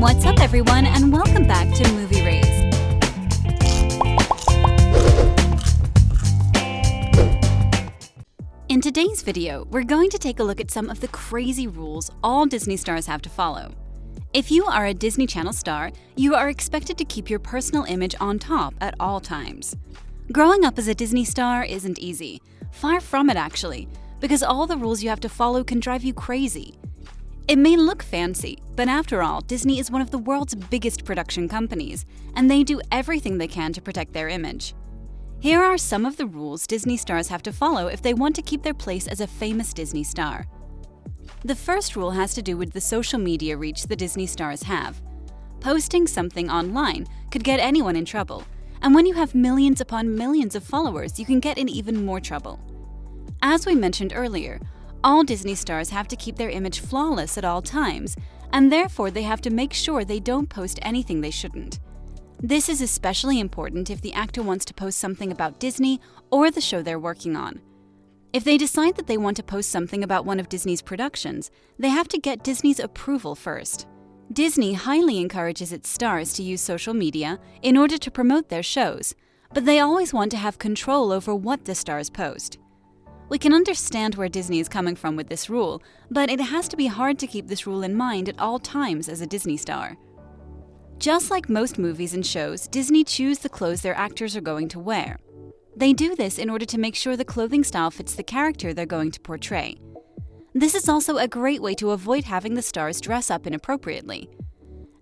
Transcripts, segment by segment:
What's up everyone, and welcome back to Movie Raise. In today's video, we're going to take a look at some of the crazy rules all Disney stars have to follow. If you are a Disney Channel star, you are expected to keep your personal image on top at all times. Growing up as a Disney star isn't easy. Far from it actually, because all the rules you have to follow can drive you crazy. It may look fancy, but after all, Disney is one of the world's biggest production companies, and they do everything they can to protect their image. Here are some of the rules Disney stars have to follow if they want to keep their place as a famous Disney star. The first rule has to do with the social media reach the Disney stars have. Posting something online could get anyone in trouble, and when you have millions upon millions of followers, you can get in even more trouble. As we mentioned earlier, all Disney stars have to keep their image flawless at all times, and therefore they have to make sure they don't post anything they shouldn't. This is especially important if the actor wants to post something about Disney or the show they're working on. If they decide that they want to post something about one of Disney's productions, they have to get Disney's approval first. Disney highly encourages its stars to use social media in order to promote their shows, but they always want to have control over what the stars post. We can understand where Disney is coming from with this rule, but it has to be hard to keep this rule in mind at all times as a Disney star. Just like most movies and shows, Disney choose the clothes their actors are going to wear. They do this in order to make sure the clothing style fits the character they're going to portray. This is also a great way to avoid having the stars dress up inappropriately.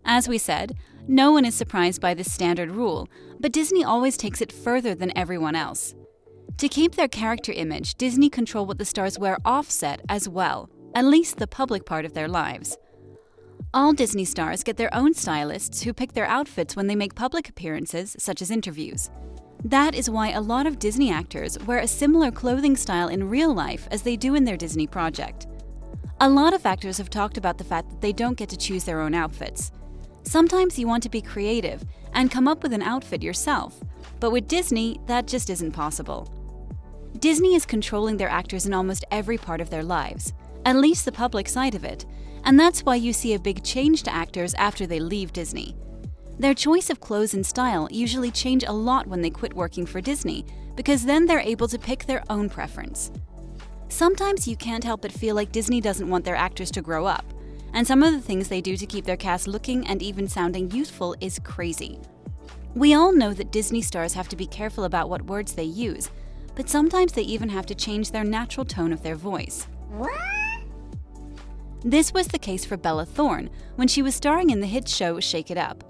As we said, no one is surprised by this standard rule, but Disney always takes it further than everyone else. To keep their character image, Disney control what the stars wear off-set as well, at least the public part of their lives. All Disney stars get their own stylists who pick their outfits when they make public appearances, such as interviews. That is why a lot of Disney actors wear a similar clothing style in real life as they do in their Disney project. A lot of actors have talked about the fact that they don't get to choose their own outfits. Sometimes you want to be creative and come up with an outfit yourself, but with Disney, that just isn't possible. Disney is controlling their actors in almost every part of their lives, at least the public side of it, and that's why you see a big change to actors after they leave Disney. Their choice of clothes and style usually change a lot when they quit working for Disney, because then they're able to pick their own preference. Sometimes you can't help but feel like Disney doesn't want their actors to grow up, and some of the things they do to keep their cast looking and even sounding youthful is crazy. We all know that Disney stars have to be careful about what words they use, but sometimes they even have to change their natural tone of their voice. This was the case for Bella Thorne when she was starring in the hit show Shake It Up.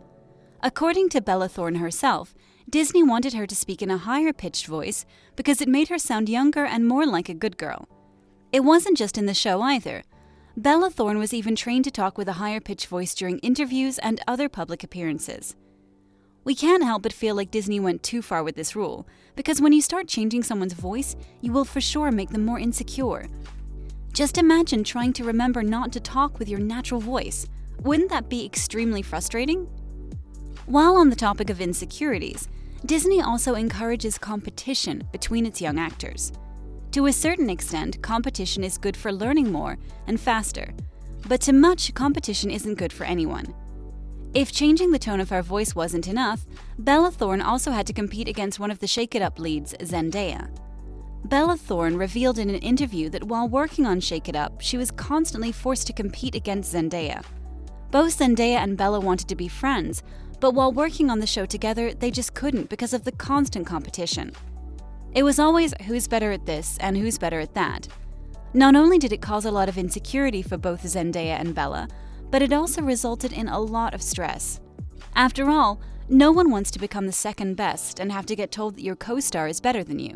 According to Bella Thorne herself, Disney wanted her to speak in a higher-pitched voice because it made her sound younger and more like a good girl. It wasn't just in the show either. Bella Thorne was even trained to talk with a higher-pitched voice during interviews and other public appearances. We can't help but feel like Disney went too far with this rule, because when you start changing someone's voice, you will for sure make them more insecure. Just imagine trying to remember not to talk with your natural voice. Wouldn't that be extremely frustrating? While on the topic of insecurities, Disney also encourages competition between its young actors. To a certain extent, competition is good for learning more and faster, but too much competition isn't good for anyone. If changing the tone of her voice wasn't enough, Bella Thorne also had to compete against one of the Shake It Up leads, Zendaya. Bella Thorne revealed in an interview that while working on Shake It Up, she was constantly forced to compete against Zendaya. Both Zendaya and Bella wanted to be friends, but while working on the show together, they just couldn't because of the constant competition. It was always who's better at this and who's better at that. Not only did it cause a lot of insecurity for both Zendaya and Bella, but it also resulted in a lot of stress. After all, no one wants to become the second best and have to get told that your co-star is better than you.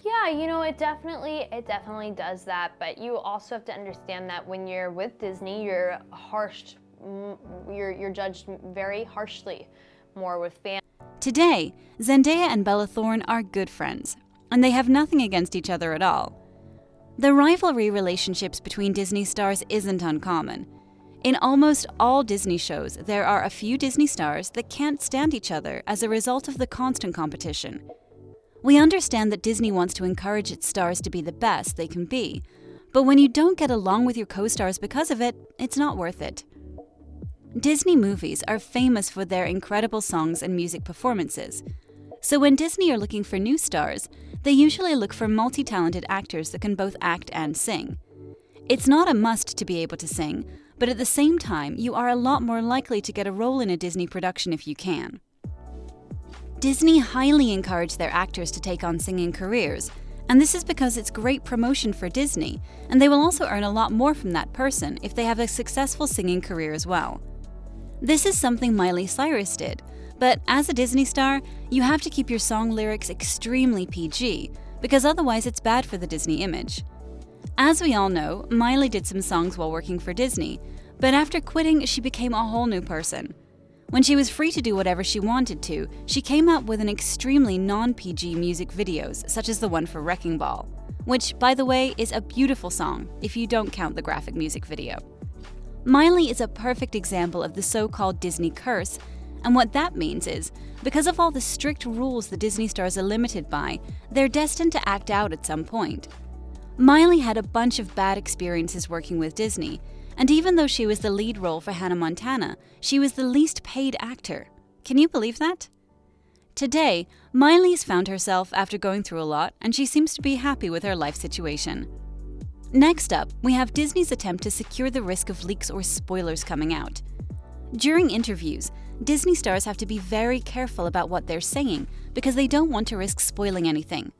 Yeah, it definitely does that, but you also have to understand that when you're with Disney, you're judged very harshly, more with fans. Today, Zendaya and Bella Thorne are good friends, and they have nothing against each other at all. The rivalry relationships between Disney stars isn't uncommon. In almost all Disney shows, there are a few Disney stars that can't stand each other as a result of the constant competition. We understand that Disney wants to encourage its stars to be the best they can be, but when you don't get along with your co-stars because of it, it's not worth it. Disney movies are famous for their incredible songs and music performances. So when Disney are looking for new stars, they usually look for multi-talented actors that can both act and sing. It's not a must to be able to sing, but at the same time, you are a lot more likely to get a role in a Disney production if you can. Disney highly encourage their actors to take on singing careers, and this is because it's great promotion for Disney, and they will also earn a lot more from that person if they have a successful singing career as well. This is something Miley Cyrus did, but as a Disney star, you have to keep your song lyrics extremely PG, because otherwise it's bad for the Disney image. As we all know, Miley did some songs while working for Disney, but after quitting, she became a whole new person. When she was free to do whatever she wanted to, she came out with an extremely non-PG music videos, such as the one for Wrecking Ball, which, by the way, is a beautiful song if you don't count the graphic music video. Miley is a perfect example of the so-called Disney curse, and what that means is, because of all the strict rules the Disney stars are limited by, they're destined to act out at some point. Miley had a bunch of bad experiences working with Disney, and even though she was the lead role for Hannah Montana, she was the least paid actor. Can you believe that? Today, Miley's found herself after going through a lot, and she seems to be happy with her life situation. Next up, we have Disney's attempt to secure the risk of leaks or spoilers coming out. During interviews, Disney stars have to be very careful about what they're saying because they don't want to risk spoiling anything.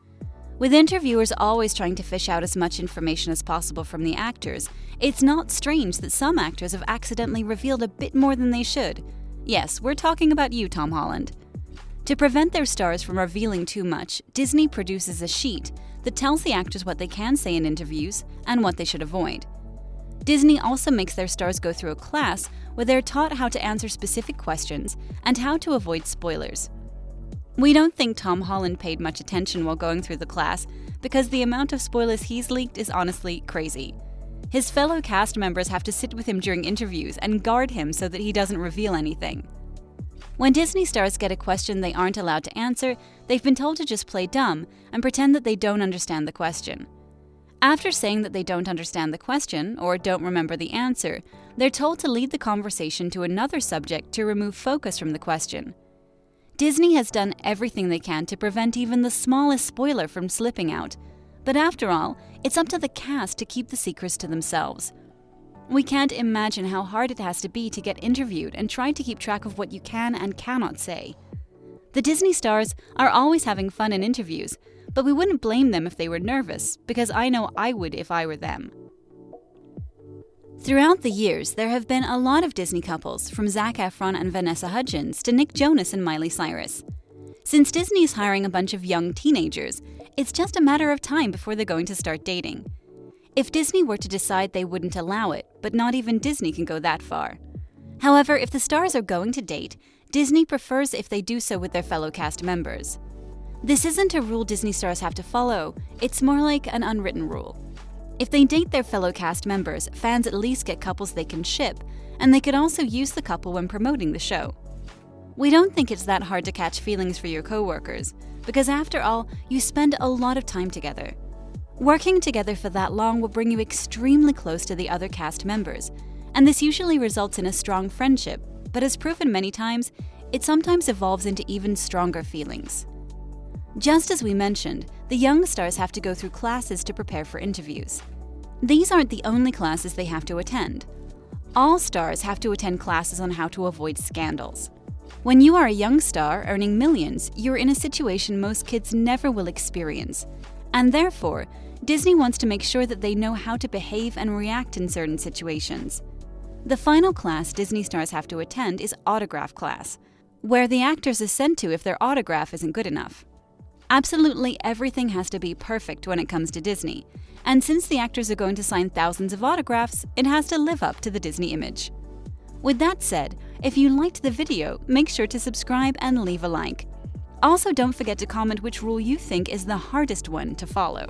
With interviewers always trying to fish out as much information as possible from the actors, it's not strange that some actors have accidentally revealed a bit more than they should. Yes, we're talking about you, Tom Holland. To prevent their stars from revealing too much, Disney produces a sheet that tells the actors what they can say in interviews and what they should avoid. Disney also makes their stars go through a class where they're taught how to answer specific questions and how to avoid spoilers. We don't think Tom Holland paid much attention while going through the class because the amount of spoilers he's leaked is honestly crazy. His fellow cast members have to sit with him during interviews and guard him so that he doesn't reveal anything. When Disney stars get a question they aren't allowed to answer, they've been told to just play dumb and pretend that they don't understand the question. After saying that they don't understand the question or don't remember the answer, they're told to lead the conversation to another subject to remove focus from the question. Disney has done everything they can to prevent even the smallest spoiler from slipping out, but after all, it's up to the cast to keep the secrets to themselves. We can't imagine how hard it has to be to get interviewed and try to keep track of what you can and cannot say. The Disney stars are always having fun in interviews, but we wouldn't blame them if they were nervous, because I know I would if I were them. Throughout the years, there have been a lot of Disney couples, from Zac Efron and Vanessa Hudgens to Nick Jonas and Miley Cyrus. Since Disney is hiring a bunch of young teenagers, it's just a matter of time before they're going to start dating. If Disney were to decide they wouldn't allow it, but not even Disney can go that far. However, if the stars are going to date, Disney prefers if they do so with their fellow cast members. This isn't a rule Disney stars have to follow, it's more like an unwritten rule. If they date their fellow cast members, fans at least get couples they can ship, and they could also use the couple when promoting the show. We don't think it's that hard to catch feelings for your coworkers, because after all, you spend a lot of time together. Working together for that long will bring you extremely close to the other cast members, and this usually results in a strong friendship, but as proven many times, it sometimes evolves into even stronger feelings. Just as we mentioned, the young stars have to go through classes to prepare for interviews. These aren't the only classes they have to attend. All stars have to attend classes on how to avoid scandals. When you are a young star earning millions, you're in a situation most kids never will experience. And therefore, Disney wants to make sure that they know how to behave and react in certain situations. The final class Disney stars have to attend is autograph class, where the actors are sent to if their autograph isn't good enough. Absolutely everything has to be perfect when it comes to Disney, and since the actors are going to sign thousands of autographs, it has to live up to the Disney image. With that said, if you liked the video, make sure to subscribe and leave a like. Also, don't forget to comment which rule you think is the hardest one to follow.